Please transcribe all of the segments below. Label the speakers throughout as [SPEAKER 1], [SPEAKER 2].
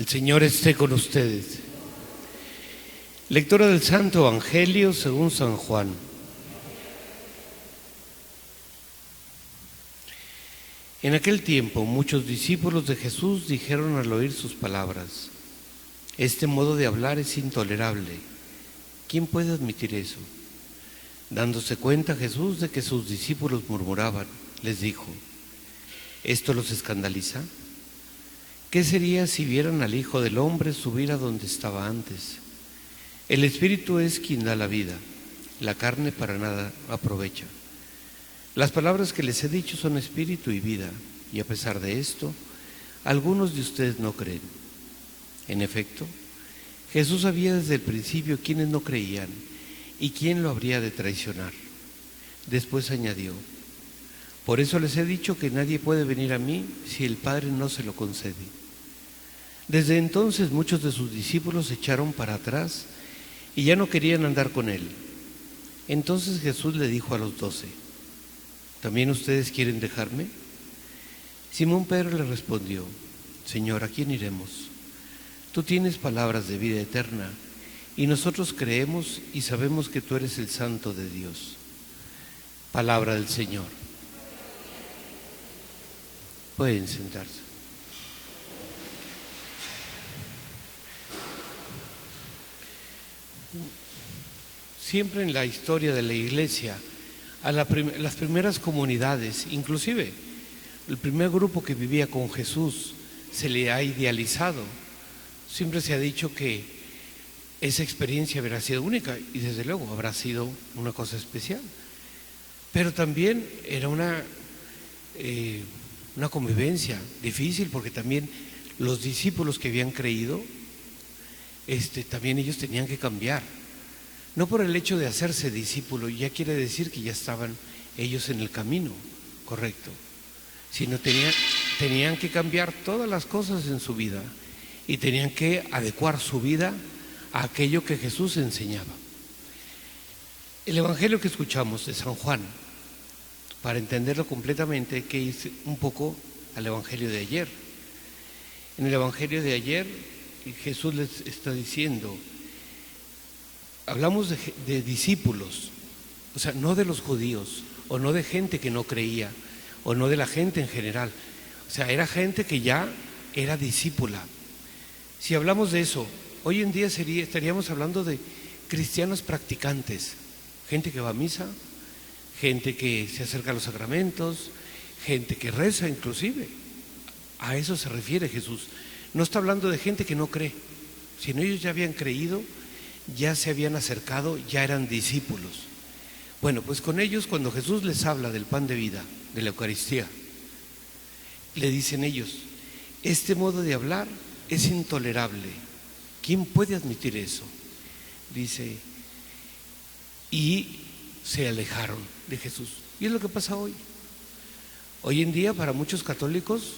[SPEAKER 1] El Señor esté con ustedes. Lectura del Santo Evangelio según San Juan. En aquel tiempo, muchos discípulos de Jesús dijeron al oír sus palabras: este modo de hablar es intolerable. ¿Quién puede admitir eso? Dándose cuenta Jesús de que sus discípulos murmuraban, les dijo: ¿esto los escandaliza? ¿Qué sería si vieran al Hijo del Hombre subir a donde estaba antes? El Espíritu es quien da la vida, la carne para nada aprovecha. Las palabras que les he dicho son espíritu y vida, y a pesar de esto, algunos de ustedes no creen. En efecto, Jesús sabía desde el principio quiénes no creían y quién lo habría de traicionar. Después añadió: por eso les he dicho que nadie puede venir a mí si el Padre no se lo concede. Desde entonces muchos de sus discípulos se echaron para atrás y ya no querían andar con él. Entonces Jesús le dijo a los 12: ¿también ustedes quieren dejarme? Simón Pedro le respondió: Señor, ¿a quién iremos? Tú tienes palabras de vida eterna, y nosotros creemos y sabemos que tú eres el Santo de Dios. Palabra del Señor. Pueden sentarse. Siempre en la historia de la Iglesia, a las primeras comunidades, inclusive el primer grupo que vivía con Jesús, se le ha idealizado. Siempre se ha dicho que esa experiencia habrá sido única, y desde luego habrá sido una cosa especial. Pero también era una convivencia difícil, porque también los discípulos que habían creído, también ellos tenían que cambiar. No por el hecho de hacerse discípulo, ya quiere decir que ya estaban ellos en el camino correcto, sino tenían que cambiar todas las cosas en su vida y tenían que adecuar su vida a aquello que Jesús enseñaba. El Evangelio que escuchamos de San Juan, para entenderlo completamente, hay que ir un poco al Evangelio de ayer. En el Evangelio de ayer Jesús les está diciendo, hablamos de discípulos, o sea, no de los judíos, o no de gente que no creía, o no de la gente en general. O sea, era gente que ya era discípula. Si hablamos de eso, hoy en día estaríamos hablando de cristianos practicantes, gente que va a misa, gente que se acerca a los sacramentos, gente que reza inclusive. A eso se refiere Jesús. No está hablando de gente que no cree, sino ellos ya habían creído, ya se habían acercado, ya eran discípulos. Bueno, pues con ellos, cuando Jesús les habla del pan de vida, de la Eucaristía, le dicen ellos: este modo de hablar es intolerable. ¿Quién puede admitir eso? Dice, y se alejaron de Jesús. Y es lo que pasa hoy. Hoy en día, para muchos católicos,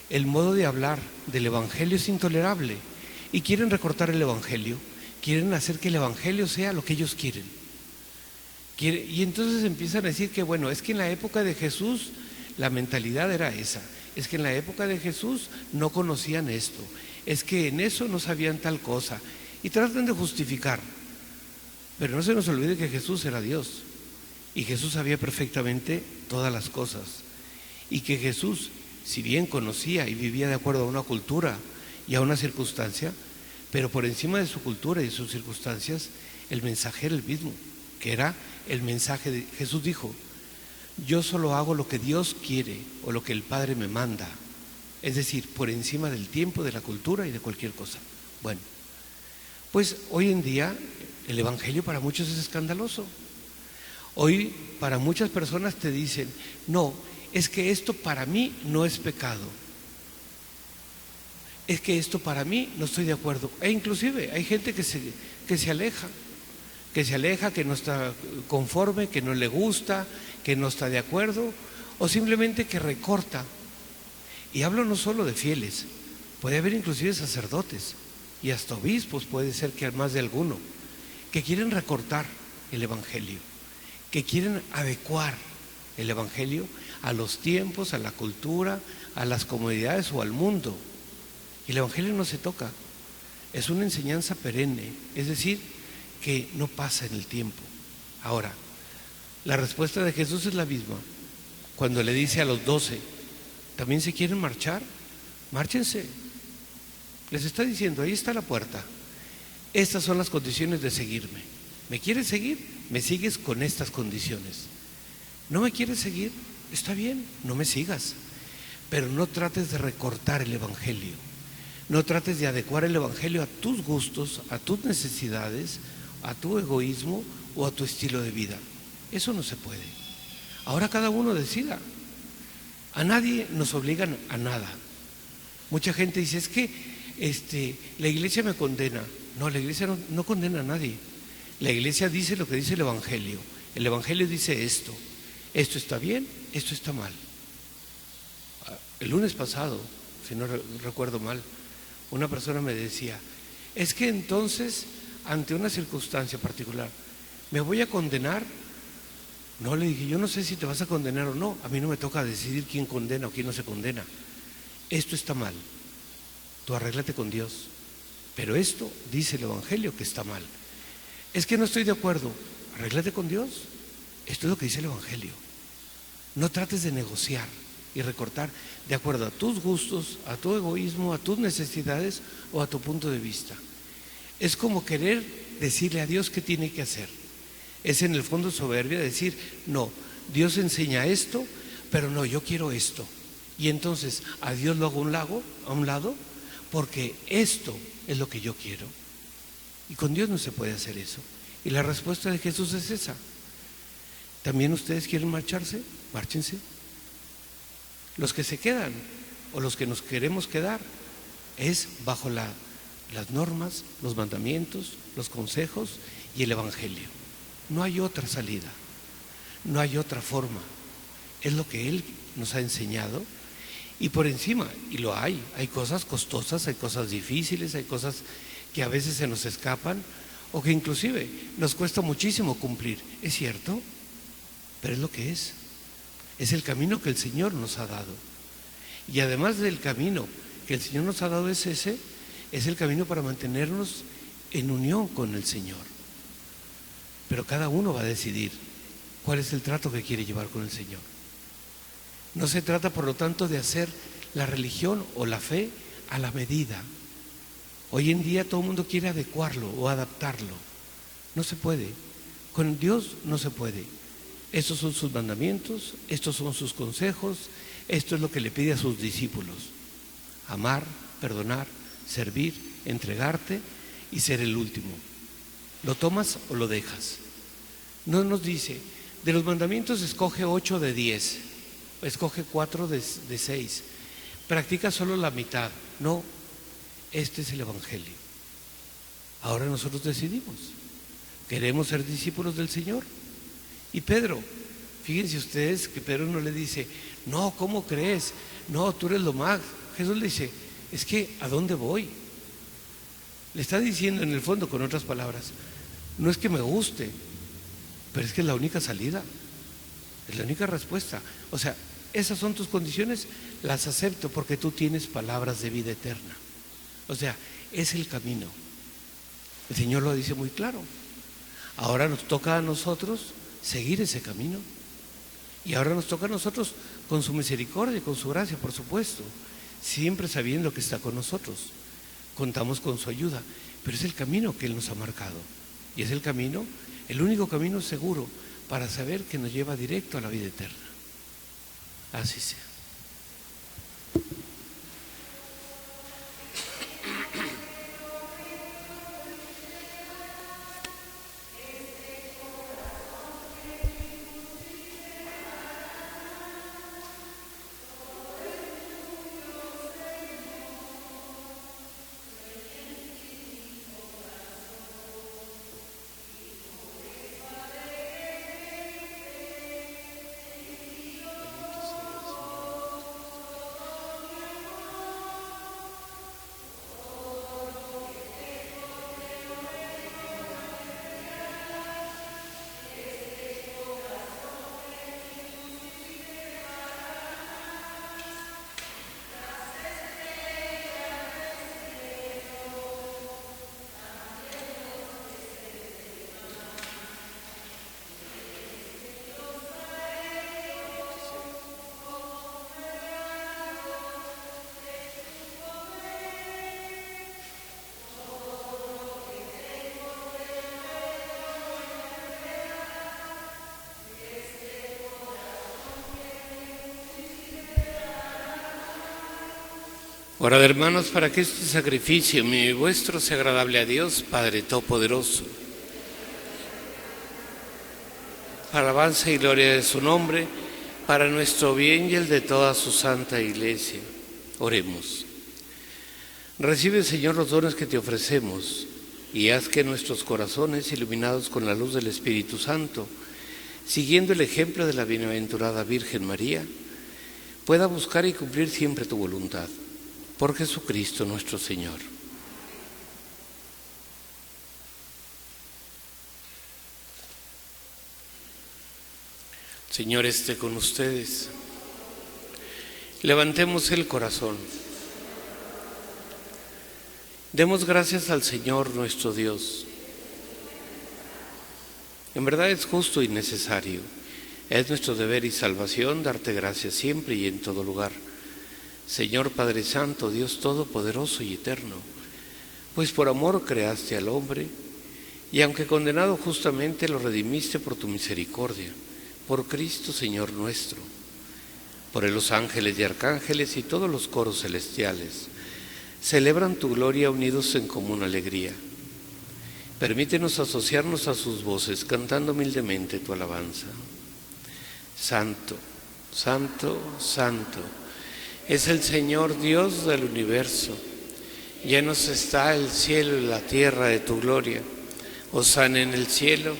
[SPEAKER 1] el modo de hablar del Evangelio es intolerable y quieren recortar el Evangelio, quieren hacer que el Evangelio sea lo que ellos quieren. Y entonces empiezan a decir que bueno, es que en la época de Jesús la mentalidad era esa, es que en la época de Jesús no conocían esto, es que en eso no sabían tal cosa, y tratan de justificar. Pero no se nos olvide que Jesús era Dios, y Jesús sabía perfectamente todas las cosas, y que Jesús, si bien conocía y vivía de acuerdo a una cultura y a una circunstancia, pero por encima de su cultura y de sus circunstancias, el mensaje era el mismo, que era el mensaje de Jesús. Dijo: yo solo hago lo que Dios quiere o lo que el Padre me manda, es decir, por encima del tiempo, de la cultura y de cualquier cosa. Bueno, pues hoy en día el Evangelio para muchos es escandaloso. Hoy para muchas personas te dicen: no, es que esto para mí no es pecado, es que esto para mí no estoy de acuerdo. E inclusive hay gente que se aleja, que no está conforme, que no le gusta, que no está de acuerdo, o simplemente que recorta. Y hablo no solo de fieles, puede haber inclusive sacerdotes y hasta obispos, puede ser que más de alguno, que quieren recortar el Evangelio, que quieren adecuar el Evangelio a los tiempos, a la cultura, a las comodidades o al mundo. Y el Evangelio no se toca, es una enseñanza perenne, es decir, que no pasa en el tiempo. Ahora, la respuesta de Jesús es la misma. Cuando le dice a los 12, ¿también se quieren marchar? Márchense. Les está diciendo, ahí está la puerta. Estas son las condiciones de seguirme. ¿Me quieres seguir? Me sigues con estas condiciones. ¿No me quieres seguir? Está bien, no me sigas. Pero no trates de recortar el Evangelio. No trates de adecuar el Evangelio a tus gustos, a tus necesidades, a tu egoísmo o a tu estilo de vida. Eso no se puede. Ahora cada uno decida. A nadie nos obligan a nada. Mucha gente dice, es que la iglesia me condena. No, la iglesia no condena a nadie. La iglesia dice lo que dice el Evangelio. El Evangelio dice esto. Esto está bien, esto está mal. El lunes pasado, si no recuerdo mal, una persona me decía, es que entonces, ante una circunstancia particular, ¿me voy a condenar? No, le dije, yo no sé si te vas a condenar o no. A mí no me toca decidir quién condena o quién no se condena. Esto está mal. Tú arréglate con Dios. Pero esto dice el Evangelio que está mal. Es que no estoy de acuerdo. Arréglate con Dios. Esto es lo que dice el Evangelio. No trates de negociar y recortar de acuerdo a tus gustos, a tu egoísmo, a tus necesidades o a tu punto de vista. Es como querer decirle a Dios qué tiene que hacer. Es en el fondo soberbia decir, no, Dios enseña esto, pero no, yo quiero esto. Y entonces a Dios lo hago a un lado, porque esto es lo que yo quiero. Y con Dios no se puede hacer eso. Y la respuesta de Jesús es esa. ¿También ustedes quieren marcharse? Márchense. Los que se quedan o los que nos queremos quedar es bajo las normas, los mandamientos, los consejos y el Evangelio. No hay otra salida, no hay otra forma. Es lo que Él nos ha enseñado y por encima, y lo hay cosas costosas, hay cosas difíciles, hay cosas que a veces se nos escapan o que inclusive nos cuesta muchísimo cumplir. Es cierto, pero es lo que es. Es el camino que el Señor nos ha dado. Y además del camino que el Señor nos ha dado es ese, es el camino para mantenernos en unión con el Señor. Pero cada uno va a decidir cuál es el trato que quiere llevar con el Señor. No se trata, por lo tanto, de hacer la religión o la fe a la medida. Hoy en día todo el mundo quiere adecuarlo o adaptarlo. No se puede. Con Dios no se puede. Estos son sus mandamientos, estos son sus consejos, esto es lo que le pide a sus discípulos. Amar, perdonar, servir, entregarte y ser el último. ¿Lo tomas o lo dejas? No nos dice, de los mandamientos escoge 8 de 10, escoge 4 de 6, practica solo la mitad. No, este es el Evangelio. Ahora nosotros decidimos, ¿queremos ser discípulos del Señor? Y Pedro, fíjense ustedes que Pedro no le dice, no, ¿cómo crees? No, tú eres lo más. Jesús le dice, es que ¿a dónde voy? Le está diciendo en el fondo, con otras palabras, no es que me guste, pero es que es la única salida, es la única respuesta. O sea, esas son tus condiciones, las acepto porque tú tienes palabras de vida eterna. O sea, es el camino. El Señor lo dice muy claro. Ahora nos toca a nosotros seguir ese camino. Y ahora nos toca a nosotros, con su misericordia y con su gracia, por supuesto, siempre sabiendo que está con nosotros. Contamos con su ayuda, pero es el camino que Él nos ha marcado. Y es el camino, el único camino seguro para saber que nos lleva directo a la vida eterna. Así sea. Orad, hermanos, para que este sacrificio mío y vuestro sea agradable a Dios, Padre Todopoderoso. Para alabanza y gloria de su nombre, para nuestro bien y el de toda su santa Iglesia. Oremos. Recibe, Señor, los dones que te ofrecemos y haz que nuestros corazones, iluminados con la luz del Espíritu Santo, siguiendo el ejemplo de la bienaventurada Virgen María, pueda buscar y cumplir siempre tu voluntad. Por Jesucristo nuestro Señor. Señor esté con ustedes. Levantemos el corazón. Demos gracias al Señor nuestro Dios. En verdad es justo y necesario. Es nuestro deber y salvación darte gracias siempre y en todo lugar. Señor Padre Santo, Dios Todopoderoso y Eterno, pues por amor creaste al hombre y aunque condenado justamente lo redimiste por tu misericordia, por Cristo Señor nuestro. Por él los ángeles y arcángeles y todos los coros celestiales celebran tu gloria unidos en común alegría. Permítenos asociarnos a sus voces cantando humildemente tu alabanza. Santo, Santo, Santo es el Señor Dios del universo. Llenos está el cielo y la tierra de tu gloria. Hosana en el cielo.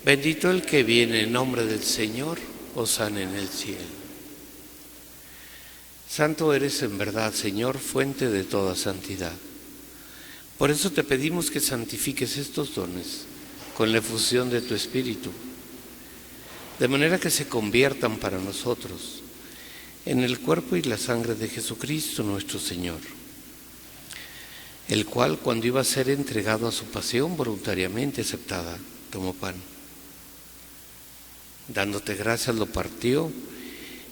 [SPEAKER 1] Bendito el que viene en nombre del Señor. Hosana en el cielo. Santo eres en verdad, Señor, fuente de toda santidad. Por eso te pedimos que santifiques estos dones con la efusión de tu Espíritu, de manera que se conviertan para nosotros en el cuerpo y la sangre de Jesucristo nuestro Señor, el cual, cuando iba a ser entregado a su pasión voluntariamente aceptada, tomó pan. Dándote gracias lo partió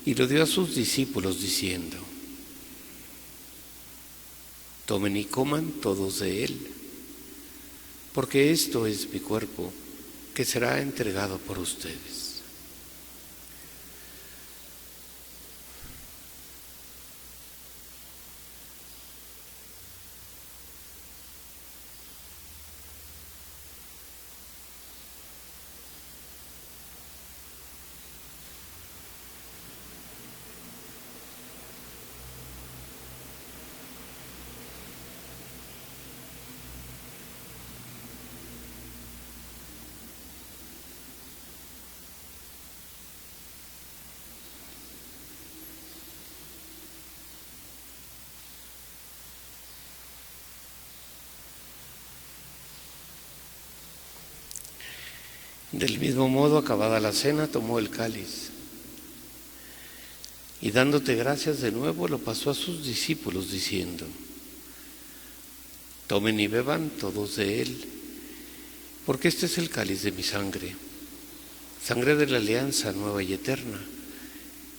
[SPEAKER 1] y lo dio a sus discípulos diciendo: tomen y coman todos de él, porque esto es mi cuerpo que será entregado por ustedes. Del mismo modo, acabada la cena, tomó el cáliz y dándote gracias de nuevo, lo pasó a sus discípulos diciendo: tomen y beban todos de él, porque este es el cáliz de mi sangre, sangre de la alianza nueva y eterna,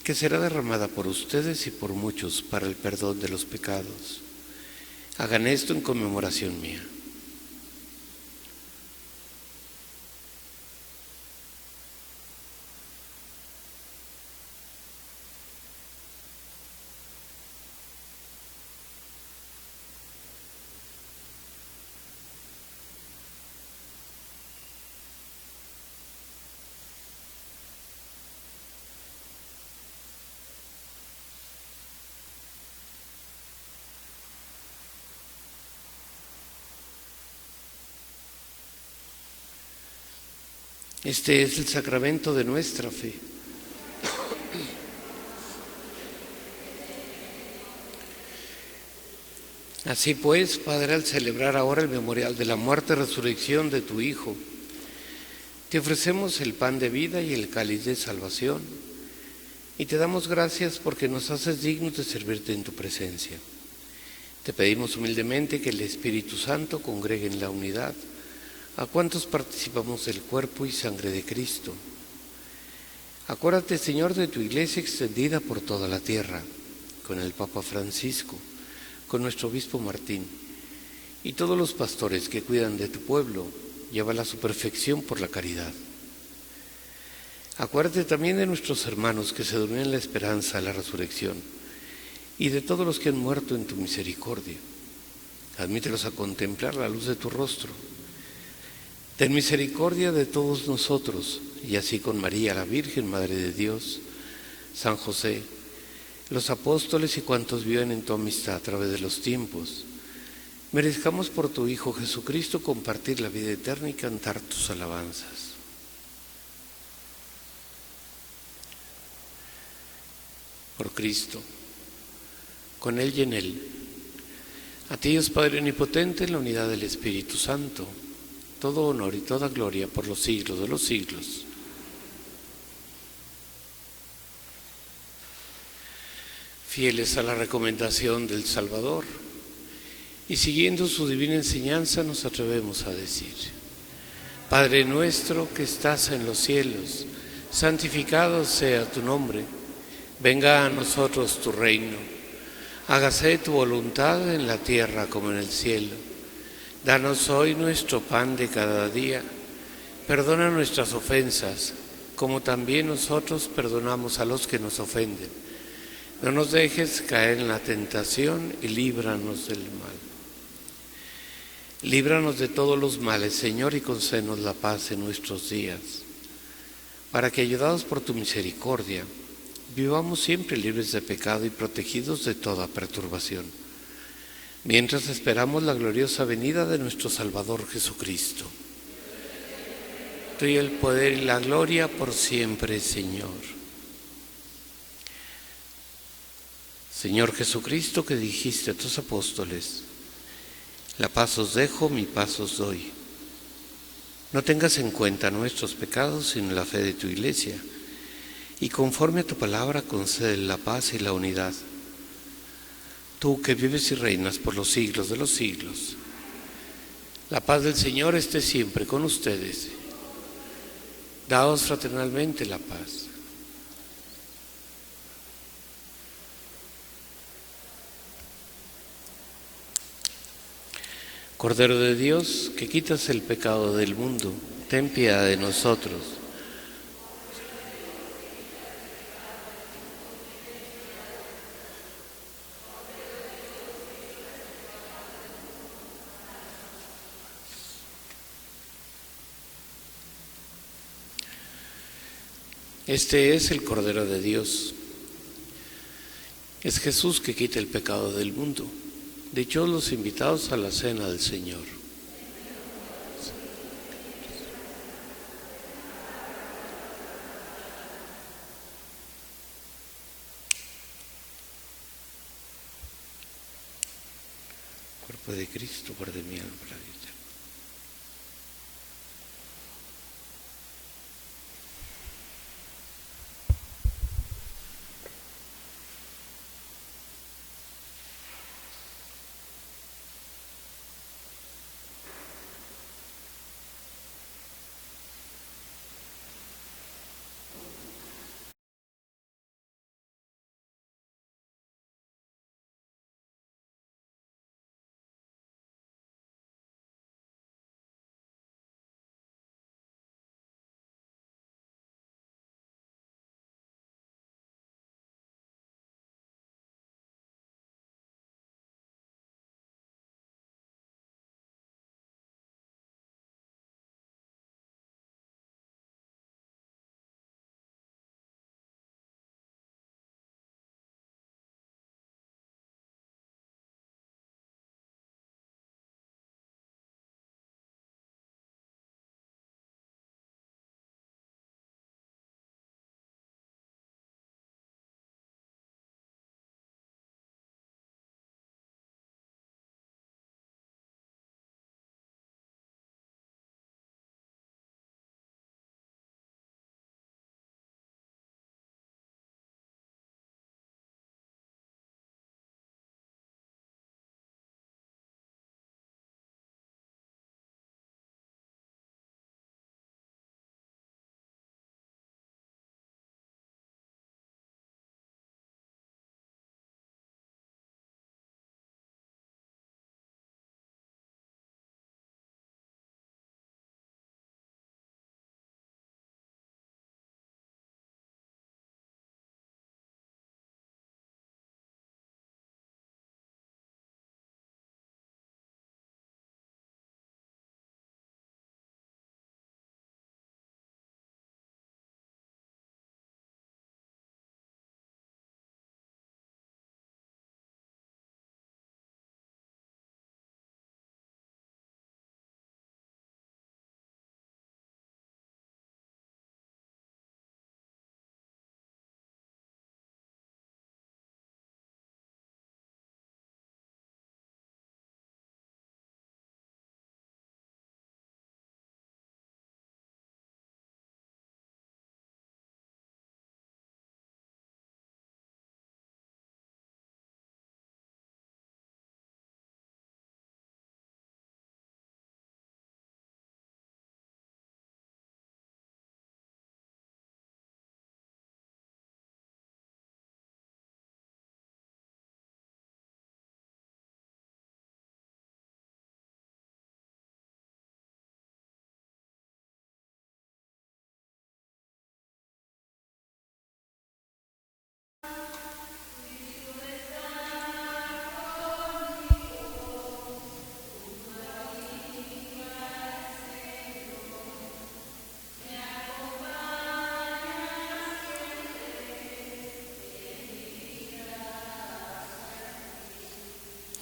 [SPEAKER 1] que será derramada por ustedes y por muchos para el perdón de los pecados. Hagan esto en conmemoración mía. Este es el sacramento de nuestra fe. Así pues, Padre, al celebrar ahora el memorial de la muerte y resurrección de tu Hijo, te ofrecemos el pan de vida y el cáliz de salvación, y te damos gracias porque nos haces dignos de servirte en tu presencia. Te pedimos humildemente que el Espíritu Santo congregue en la unidad a cuantos participamos del cuerpo y sangre de Cristo. Acuérdate, Señor, de tu Iglesia extendida por toda la tierra, con el Papa Francisco, con nuestro Obispo Martín y todos los pastores que cuidan de tu pueblo. Llévala a su perfección por la caridad. Acuérdate también de nuestros hermanos que se durmieron en la esperanza de la resurrección y de todos los que han muerto en tu misericordia. Admítelos a contemplar la luz de tu rostro. Ten misericordia de todos nosotros, y así con María, la Virgen, Madre de Dios, San José, los apóstoles y cuantos viven en tu amistad a través de los tiempos, merezcamos por tu Hijo Jesucristo compartir la vida eterna y cantar tus alabanzas. Por Cristo, con Él y en Él, a ti, Dios Padre Omnipotente, en la unidad del Espíritu Santo, todo honor y toda gloria por los siglos de los siglos. Fieles a la recomendación del Salvador y siguiendo su divina enseñanza, nos atrevemos a decir: Padre nuestro que estás en los cielos, santificado sea tu nombre. Venga a nosotros tu reino. Hágase tu voluntad en la tierra como en el cielo. Danos hoy nuestro pan de cada día. Perdona nuestras ofensas, como también nosotros perdonamos a los que nos ofenden. No nos dejes caer en la tentación y líbranos del mal. Líbranos de todos los males, Señor, y concédenos la paz en nuestros días, para que, ayudados por tu misericordia, vivamos siempre libres de pecado y protegidos de toda perturbación, mientras esperamos la gloriosa venida de nuestro Salvador Jesucristo. Tuyo el poder y la gloria por siempre, Señor. Señor Jesucristo, que dijiste a tus apóstoles: la paz os dejo, mi paz os doy. No tengas en cuenta nuestros pecados, sino la fe de tu Iglesia, y conforme a tu palabra concede la paz y la unidad. Tú que vives y reinas por los siglos de los siglos. La paz del Señor esté siempre con ustedes. Daos fraternalmente la paz. Cordero de Dios, que quitas el pecado del mundo, ten piedad de nosotros. Este es el Cordero de Dios. Es Jesús que quita el pecado del mundo. Dichosos los invitados a la cena del Señor. Cuerpo de Cristo, guarde mi alma.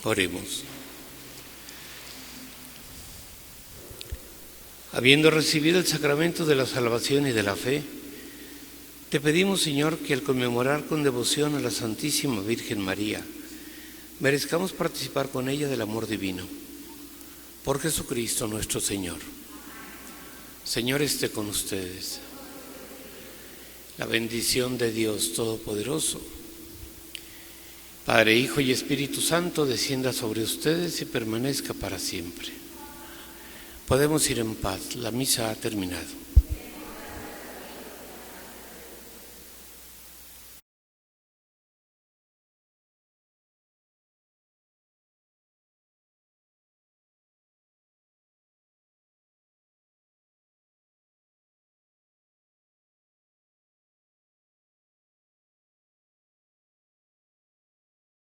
[SPEAKER 1] Oremos. Habiendo recibido el sacramento de la salvación y de la fe, te pedimos, Señor, que al conmemorar con devoción a la Santísima Virgen María, merezcamos participar con ella del amor divino. Por Jesucristo nuestro Señor. Señor, esté con ustedes. La bendición de Dios Todopoderoso, Padre, Hijo y Espíritu Santo, descienda sobre ustedes y permanezca para siempre. Podemos ir en paz. La misa ha terminado.